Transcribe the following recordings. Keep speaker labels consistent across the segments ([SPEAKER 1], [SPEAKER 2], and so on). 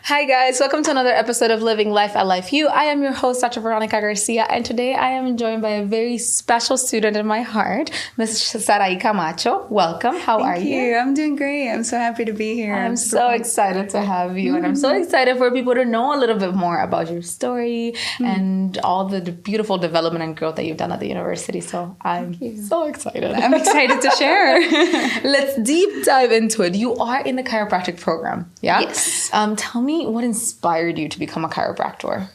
[SPEAKER 1] Hi guys, welcome to another episode of Living Life at Life U. I am your host, Dr. Veronica Garcia, and today I am joined by a very special student in my heart, Ms. Sarai Camacho. Welcome. How are you?
[SPEAKER 2] Thank you. I'm doing great. I'm so happy to be here.
[SPEAKER 1] I'm so excited to have you, and I'm so excited for people to know a little bit more about your story and all the beautiful development and growth that you've done at the university. So I'm so excited.
[SPEAKER 2] I'm excited to share.
[SPEAKER 1] Let's deep dive into it. You are in the chiropractic program, yeah?
[SPEAKER 2] Yes.
[SPEAKER 1] Tell me what inspired you to become a chiropractor?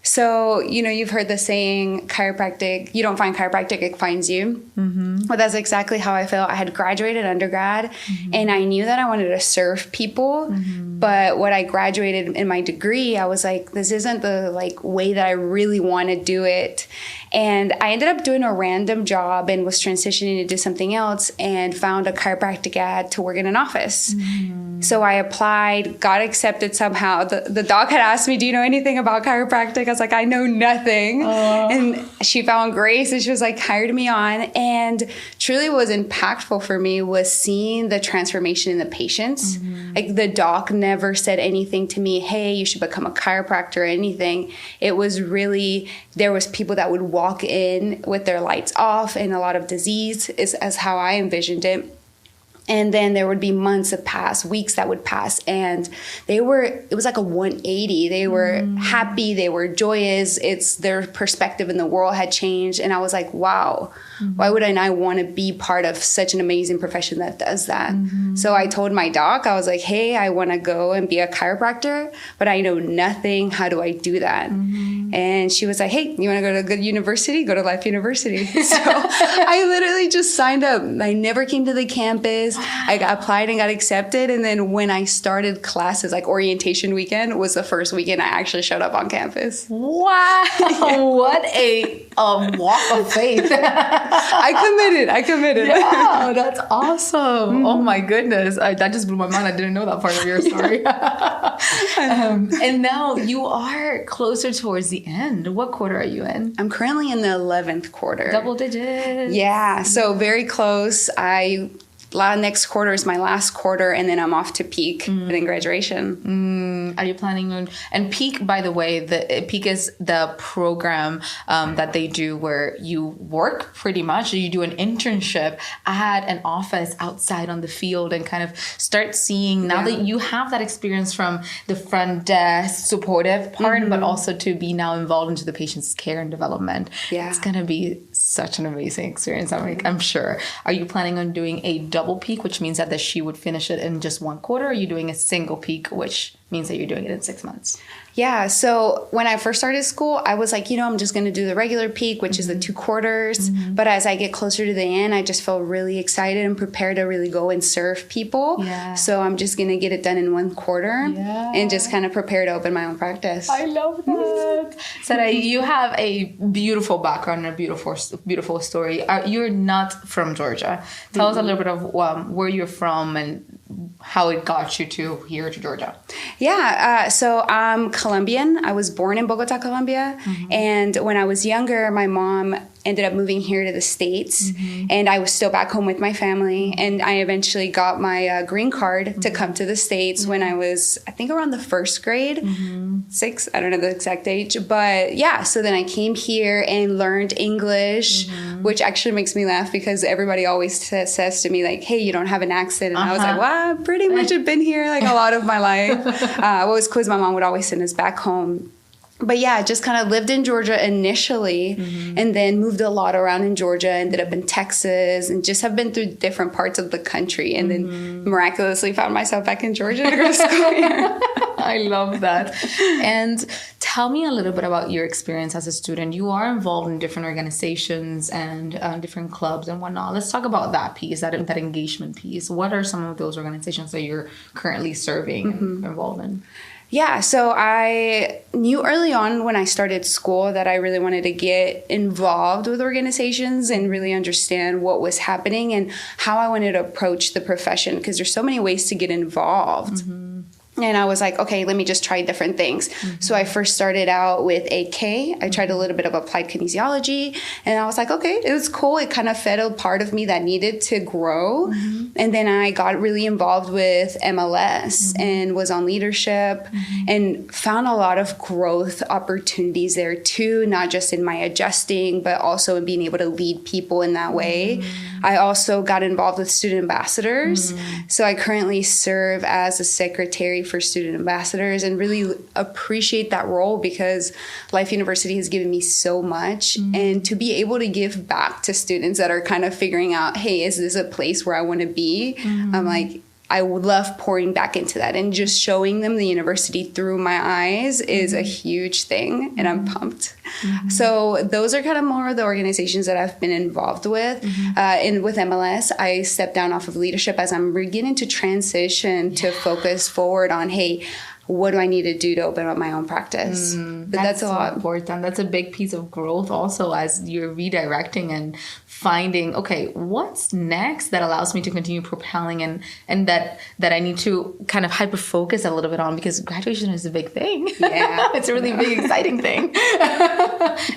[SPEAKER 2] So, you've heard the saying, chiropractic, you don't find chiropractic, it finds you. Mm-hmm. Well, that's exactly how I felt. I had graduated undergrad and I knew that I wanted to serve people. But when I graduated in my degree, I was like, this isn't the way that I really want to do it. And I ended up doing a random job and was transitioning to do something else and found a chiropractic ad to work in an office. So I applied, got accepted somehow. The doc had asked me, do you know anything about chiropractic? I was like, I know nothing. And she found grace and she was like, hired me on. And truly what was impactful for me was seeing the transformation in the patients. Like the doc never said anything to me, hey, you should become a chiropractor or anything. It was really, there was people that would walk in with their lights off and a lot of disease is as how I envisioned it. And then there would be months that pass, weeks that would pass. And it was like a 180. They were happy. They were joyous. Their perspective in the world had changed. And I was like, wow, why would I want to be part of such an amazing profession that does that? So I told my doc, I was like, hey, I want to go and be a chiropractor, but I know nothing. How do I do that? And she was like, hey, you want to go to a good university? Go to Life University. So I literally just signed up. I never came to the campus. I applied and got accepted. And then when I started classes, like orientation weekend was the first weekend I actually showed up on campus.
[SPEAKER 1] Wow. What a walk of faith.
[SPEAKER 2] I committed.
[SPEAKER 1] Yeah, that's awesome. Oh my goodness. That just blew my mind. I didn't know that part of your story. And now you are closer towards the end. What quarter are you in?
[SPEAKER 2] I'm currently in the 11th quarter.
[SPEAKER 1] Double digits.
[SPEAKER 2] Yeah. So very close. Next quarter is my last quarter, and then I'm off to peak and then graduation.
[SPEAKER 1] Are you planning on? And peak, by the way, the peak is the program that they do where you work pretty much. You do an internship at an office outside on the field and kind of start seeing now that you have that experience from the front desk supportive part, but also to be now involved into the patient's care and development.
[SPEAKER 2] Yeah,
[SPEAKER 1] it's gonna be such an amazing experience. I'm sure. Are you planning on doing a double peak, which means that she would finish it in just one quarter? Or are you doing a single peak, which means that you're doing it in 6 months?
[SPEAKER 2] Yeah. So when I first started school, I was like, I'm just going to do the regular peak, which is the 2 quarters. But as I get closer to the end, I just felt really excited and prepared to really go and serve people. Yeah. So I'm just going to get it done in 1 quarter and just kind of prepare to open my own practice.
[SPEAKER 1] I love that. Sarai, you have a beautiful background and a beautiful story. You're not from Georgia. Tell us a little bit of where you're from and how it got you to here to Georgia.
[SPEAKER 2] Yeah. So I'm Colombian. I was born in Bogota, Colombia. And when I was younger, my mom ended up moving here to the States. And I was still back home with my family. And I eventually got my green card to come to the States when I was, I think, around the 1st grade, 6, I don't know the exact age. But yeah, so then I came here and learned English, which actually makes me laugh because everybody always says to me, like, hey, you don't have an accent. And I was like, well, I pretty much have been here like a lot of my life. What was cool is my mom would always send us back home. But yeah, just kind of lived in Georgia initially and then moved a lot around in Georgia, ended up in Texas, and just have been through different parts of the country. And then miraculously found myself back in Georgia to go to school here.
[SPEAKER 1] I love that. And tell me a little bit about your experience as a student. You are involved in different organizations and different clubs and whatnot. Let's talk about that piece, that engagement piece. What are some of those organizations that you're currently serving and involved in?
[SPEAKER 2] Yeah, so I knew early on when I started school that I really wanted to get involved with organizations and really understand what was happening and how I wanted to approach the profession because there's so many ways to get involved. And I was like, okay, let me just try different things. So I first started out with AK. I tried a little bit of applied kinesiology. And I was like, okay, it was cool. It kind of fed a part of me that needed to grow. And then I got really involved with MLS and was on leadership and found a lot of growth opportunities there too, not just in my adjusting, but also in being able to lead people in that way. I also got involved with student ambassadors. So I currently serve as a secretary for student ambassadors and really appreciate that role because Life University has given me so much. And to be able to give back to students that are kind of figuring out, hey, is this a place where I want to be? I'm like, I would love pouring back into that and just showing them the university through my eyes is a huge thing, and I'm pumped. So those are kind of more of the organizations that I've been involved with. And with MLS, I stepped down off of leadership as I'm beginning to transition to focus forward on, hey, what do I need to do to open up my own practice? But that's a lot.
[SPEAKER 1] Important. That's a big piece of growth also as you're redirecting and finding, okay, what's next that allows me to continue propelling and that I need to kind of hyper focus a little bit on because graduation is a big thing.
[SPEAKER 2] Yeah.
[SPEAKER 1] It's a really big, exciting thing.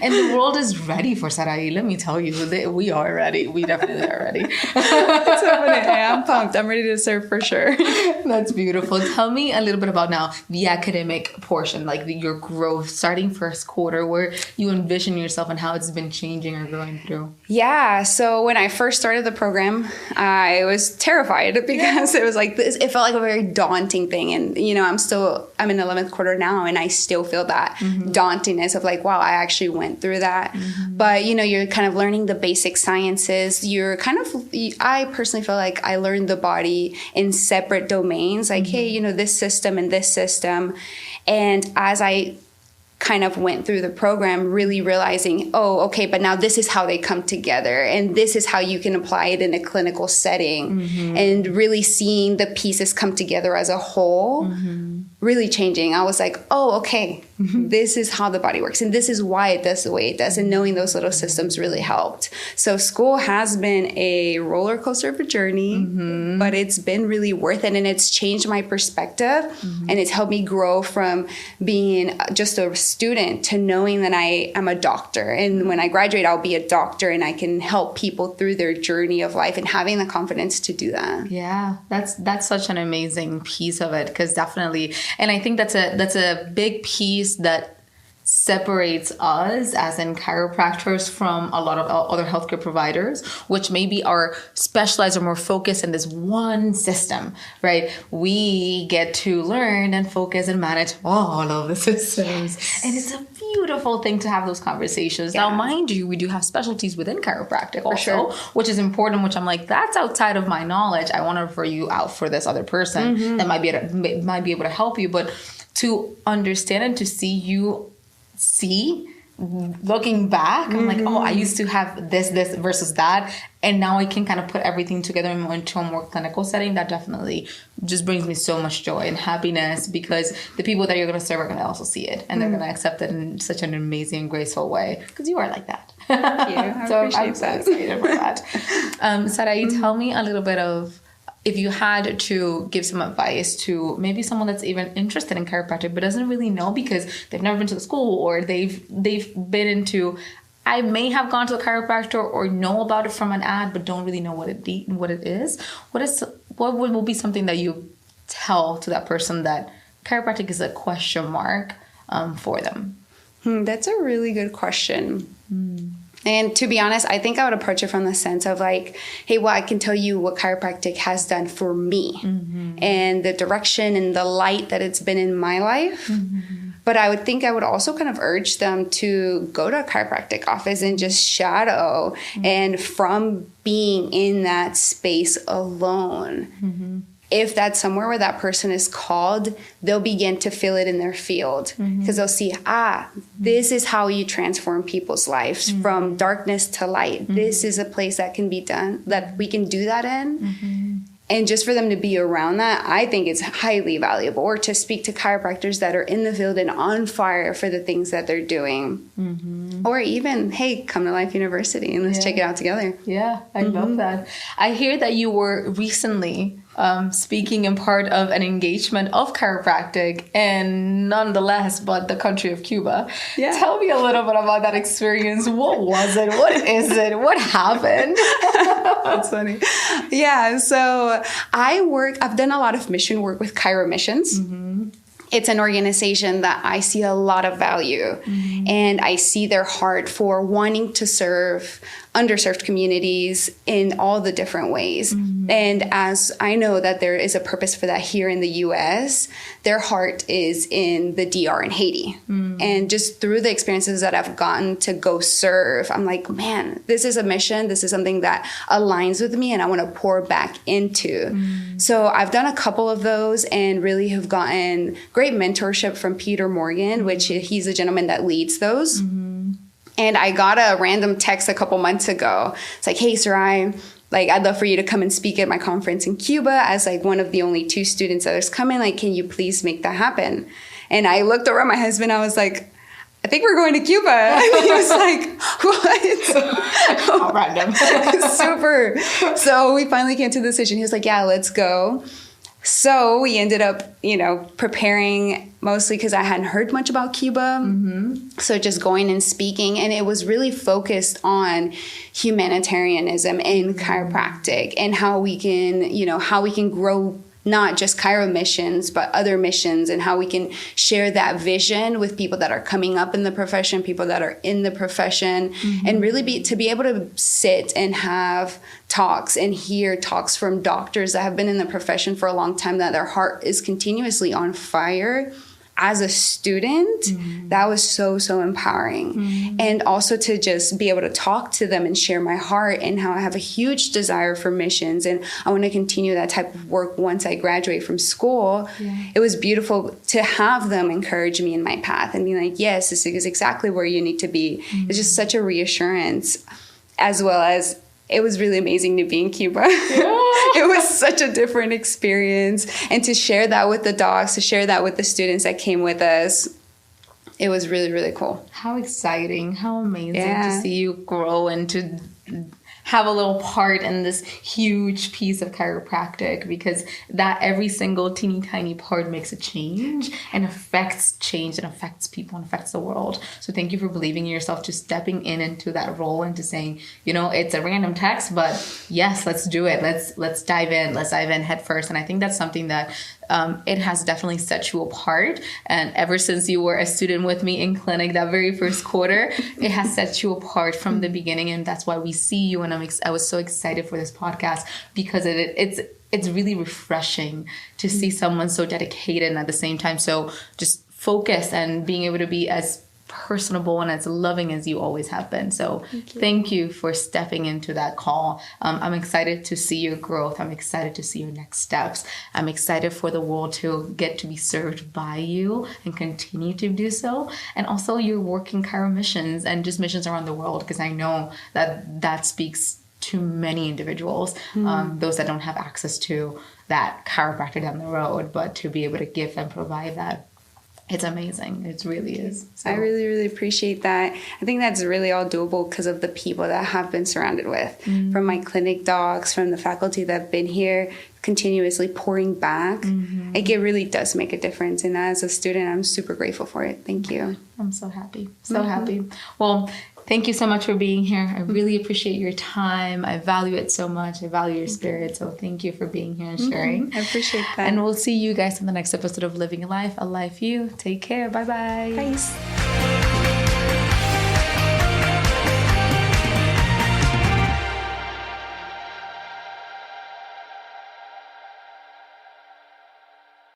[SPEAKER 1] And the world is ready for Sarai. Let me tell you, we are ready. We definitely are ready.
[SPEAKER 2] That's happening. I'm pumped. I'm ready to serve for sure.
[SPEAKER 1] That's beautiful. Tell me a little bit about now the academic portion, like your growth starting first quarter, where you envision yourself and how it's been changing or going through.
[SPEAKER 2] Yeah. So when I first started the program, I was terrified because it was like this, it felt like a very daunting thing. And, you know, I'm in 11th quarter now and I still feel that dauntingness of like, wow, I actually went through that. But, you know, you're kind of learning the basic sciences. I personally feel like I learned the body in separate domains. Like, hey, you know, this system and this system. And as I kind of went through the program, really realizing, oh, okay, but now this is how they come together and this is how you can apply it in a clinical setting and really seeing the pieces come together as a whole, really changing. I was like, oh, okay, this is how the body works and this is why it does the way it does. And knowing those little systems really helped. So school has been a roller coaster of a journey, but it's been really worth it. And it's changed my perspective and it's helped me grow from being just a student to knowing that I am a doctor. And when I graduate, I'll be a doctor and I can help people through their journey of life and having the confidence to do that.
[SPEAKER 1] Yeah, that's such an amazing piece of it because definitely, and I think that's a big piece that separates us as in chiropractors from a lot of other healthcare providers, which maybe are specialized or more focused in this one system, right? We get to learn and focus and manage all of the systems. Yes. And it's a beautiful thing to have those conversations. Yeah. Now, mind you, we do have specialties within chiropractic also, which is important, which I'm like, that's outside of my knowledge. I want to refer you out for this other person that might be able to help you, but to understand and to see looking back, I'm like, oh, I used to have this versus that. And now I can kind of put everything together into a more clinical setting. That definitely just brings me so much joy and happiness because the people that you're going to serve are going to also see it. And they're going to accept it in such an amazing, graceful way because you are like that.
[SPEAKER 2] Thank you.
[SPEAKER 1] So I'm so excited for that. Sarai, tell me a little bit of, if you had to give some advice to maybe someone that's even interested in chiropractic but doesn't really know because they've never been to the school or they've been into, I may have gone to a chiropractor or know about it from an ad but don't really know what it is. What will be something that you tell to that person that chiropractic is a question mark for them?
[SPEAKER 2] That's a really good question. And to be honest, I think I would approach it from the sense of like, hey, well, I can tell you what chiropractic has done for me and the direction and the light that it's been in my life. But I would also kind of urge them to go to a chiropractic office and just shadow. And from being in that space alone, if that's somewhere where that person is called, they'll begin to feel it in their field because they'll see, this is how you transform people's lives from darkness to light. This is a place that can be done, that we can do that in. And just for them to be around that, I think it's highly valuable. Or to speak to chiropractors that are in the field and on fire for the things that they're doing. Or even, hey, come to Life University and let's check it out together.
[SPEAKER 1] Yeah, I love that. I hear that you were recently speaking and part of an engagement of chiropractic, and nonetheless, but the country of Cuba. Yeah. Tell me a little bit about that experience. What was it? What is it? What happened?
[SPEAKER 2] That's funny. Yeah. So I've done a lot of mission work with Chiro Missions. Mm-hmm. It's an organization that I see a lot of value, mm-hmm. and I see their heart for wanting to serve underserved communities in all the different ways. Mm-hmm. And as I know that there is a purpose for that here in the U.S., their heart is in the DR in Haiti. Mm-hmm. And just through the experiences that I've gotten to go serve, I'm like, man, this is a mission. This is something that aligns with me and I want to pour back into. Mm-hmm. So I've done a couple of those and really have gotten great mentorship from Peter Morgan, mm-hmm. which he's a gentleman that leads those. Mm-hmm. And I got a random text a couple months ago. It's like, hey, Sarai, like, I'd love for you to come and speak at my conference in Cuba as like one of the only 2 students that is coming. Like, can you please make that happen? And I looked over at my husband. I was like, I think we're going to Cuba. And he was like, what?
[SPEAKER 1] How random.
[SPEAKER 2] Super. So we finally came to the decision. He was like, yeah, let's go. So we ended up, preparing mostly because I hadn't heard much about Cuba. Mm-hmm. So just going and speaking. And it was really focused on humanitarianism and chiropractic and how we can grow not just Chiro missions, but other missions, and how we can share that vision with people that are coming up in the profession, people that are in the profession, mm-hmm. and really to be able to sit and have talks and hear talks from doctors that have been in the profession for a long time, that their heart is continuously on fire. As a student, mm-hmm. that was so empowering. Mm-hmm. And also to just be able to talk to them and share my heart and how I have a huge desire for missions. And I want to continue that type of work once I graduate from school. Yeah. It was beautiful to have them encourage me in my path and be like, yes, this is exactly where you need to be. Mm-hmm. It's just such a reassurance, as well as it was really amazing to be in Cuba. Yeah. It was such a different experience. And to share that with the docs, to share that with the students that came with us, it was really, really cool.
[SPEAKER 1] How exciting. How amazing to see you grow and to have a little part in this huge piece of chiropractic, because that every single teeny tiny part makes a change and affects change and affects people and affects the world. So thank you for believing in yourself, just stepping into that role and to saying, it's a random text, but yes, let's do it. Let's dive in. Let's dive in head first. And I think that's something that it has definitely set you apart. And ever since you were a student with me in clinic, that very first quarter, it has set you apart from the beginning. And that's why we see you. And I was so excited for this podcast, because it's really refreshing to see someone so dedicated and at the same time so just focused and being able to be as personable and as loving as you always have been. So thank you for stepping into that call. I'm excited to see your growth. I'm excited to see your next steps. I'm excited for the world to get to be served by you and continue to do so. And also your working Chiro missions and just missions around the world, because I know that speaks to many individuals, those that don't have access to that chiropractor down the road, but to be able to give and provide that. It's amazing. It really is. So.
[SPEAKER 2] I really, really appreciate that. I think that's really all doable because of the people that I have been surrounded with, from my clinic docs, from the faculty that have been here, continuously pouring back. Mm-hmm. Like, it really does make a difference. And as a student, I'm super grateful for it. Thank you.
[SPEAKER 1] I'm so happy. So happy. Well, thank you so much for being here. I really appreciate your time. I value it so much. I value your spirit. So thank you for being here and sharing.
[SPEAKER 2] I appreciate that.
[SPEAKER 1] And we'll see you guys in the next episode of Living a Life, A Life You. Take care. Bye-bye.
[SPEAKER 2] Bye.